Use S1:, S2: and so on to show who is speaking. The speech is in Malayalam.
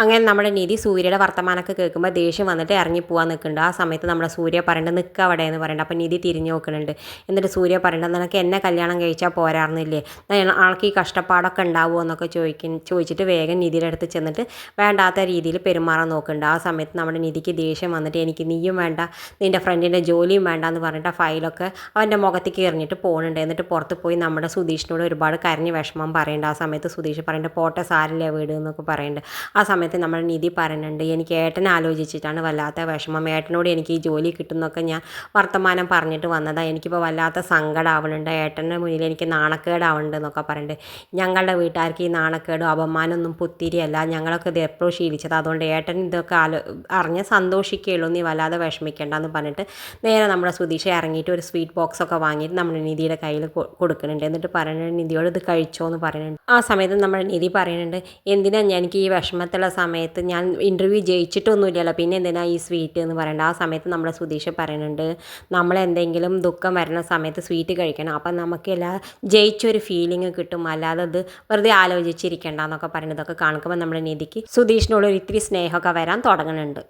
S1: അങ്ങനെ നമ്മുടെ നിധി സൂര്യയുടെ വർത്തമാനമൊക്കെ കേൾക്കുമ്പോൾ ദേഷ്യം വന്നിട്ട് ഇറങ്ങി പോകാൻ നിൽക്കുന്നുണ്ട്. ആ സമയത്ത് നമ്മുടെ സൂര്യ പറയേണ്ടത് നിൽക്കുക അവിടെ എന്ന് പറയണ്ട. അപ്പോൾ നിധി തിരിഞ്ഞു നോക്കുന്നുണ്ട്. എന്നിട്ട് സൂര്യ പറയേണ്ടത് നിനക്ക് എന്നെ കല്യാണം കഴിച്ചാൽ പോരായിരുന്നില്ലേ, ആൾക്ക് ഈ കഷ്ടപ്പാടൊക്കെ ഉണ്ടാവുമോ എന്നൊക്കെ ചോദിച്ചിട്ട് വേഗം നിധിയുടെ അടുത്ത് ചെന്നിട്ട് വേണ്ടാത്ത രീതിയിൽ പെരുമാറാൻ നോക്കുന്നുണ്ട്. ആ സമയത്ത് നമ്മുടെ നിധിക്ക് ദേഷ്യം വന്നിട്ട് എനിക്ക് നീയും വേണ്ട നിൻ്റെ ഫ്രണ്ടിൻ്റെ ജോലിയും വേണ്ട എന്ന് പറഞ്ഞിട്ട് ആ ഫയലൊക്കെ അവൻ്റെ മുഖത്തേക്ക് എറിഞ്ഞിട്ട് പോകുന്നുണ്ട്. എന്നിട്ട് പുറത്ത് പോയി നമ്മുടെ സുധീഷിനോട് ഒരുപാട് കരഞ്ഞ് വിഷമം പറയുന്നുണ്ട്. ആ സമയത്ത് സുധീഷ് പറയുന്നുണ്ട് പോട്ടെ സാരില്ല വീട് എന്നൊക്കെ പറയുന്നുണ്ട്. ആ സമയത്ത് നമ്മുടെ നിധി പറയുന്നുണ്ട് എനിക്ക് ഏട്ടനെ ആലോചിച്ചിട്ടാണ് വല്ലാത്ത വിഷമം, ഏട്ടനോട് എനിക്ക് ഈ ജോലി കിട്ടുന്നൊക്കെ ഞാൻ വർത്തമാനം പറഞ്ഞിട്ട് വന്നതാണ്, എനിക്കിപ്പോൾ വല്ലാത്ത സങ്കടമാവുന്നുണ്ട്, ഏട്ടൻ്റെ മുന്നിൽ എനിക്ക് നാണക്കേടാവുന്നുണ്ട് എന്നൊക്കെ പറയുന്നുണ്ട്. ഞങ്ങളുടെ വീട്ടുകാർക്ക് ഈ നാണക്കേടും അപമാനമൊന്നും പുത്തിരിയല്ല, ഞങ്ങളൊക്കെ ഇത് എപ്പോഴും ശീലിച്ചത്, അതുകൊണ്ട് ഏട്ടൻ ഇതൊക്കെ അറിഞ്ഞ് സന്തോഷിക്കുകയുള്ളൂ, നീ വല്ലാതെ വിഷമിക്കേണ്ടെന്ന് പറഞ്ഞിട്ട് നേരെ നമ്മുടെ സുധീഷ് ഇറങ്ങിയിട്ട് ഒരു സ്വീറ്റ് ബോക്സ് ഒക്കെ വാങ്ങിയിട്ട് നമ്മുടെ നിധിയുടെ കയ്യിൽ കൊടുക്കുന്നുണ്ട്. എന്നിട്ട് പറയുന്നുണ്ട് നിധിയോട് ഇത് കഴിച്ചോ എന്ന് പറയുന്നുണ്ട്. ആ സമയത്ത് നമ്മുടെ നിധി പറയുന്നുണ്ട് എന്തിനാ എനിക്ക് ഈ വിഷമത്തുള്ള സമയത്ത് ഞാൻ ഇൻ്റർവ്യൂ ജയിച്ചിട്ടൊന്നുമില്ലല്ലോ, പിന്നെ എന്തിനാ ഈ സ്വീറ്റ് എന്ന് പറയേണ്ടത്. ആ സമയത്ത് നമ്മുടെ സുധീഷ് പറയുന്നുണ്ട് നമ്മളെന്തെങ്കിലും ദുഃഖം വരുന്ന സമയത്ത് സ്വീറ്റ് കഴിക്കണം, അപ്പം നമുക്ക് ജയിച്ചൊരു ഫീലിംഗ് കിട്ടും, അല്ലാതെ അത് വെറുതെ ആലോചിച്ചിരിക്കേണ്ട എന്നൊക്കെ പറയുന്നതൊക്കെ കാണിക്കുമ്പോൾ നമ്മുടെ നിധിക്ക് സുധീഷിനോട് ഒരു ഇത്തിരി സ്നേഹമൊക്കെ വരാൻ തുടങ്ങുന്നുണ്ട്.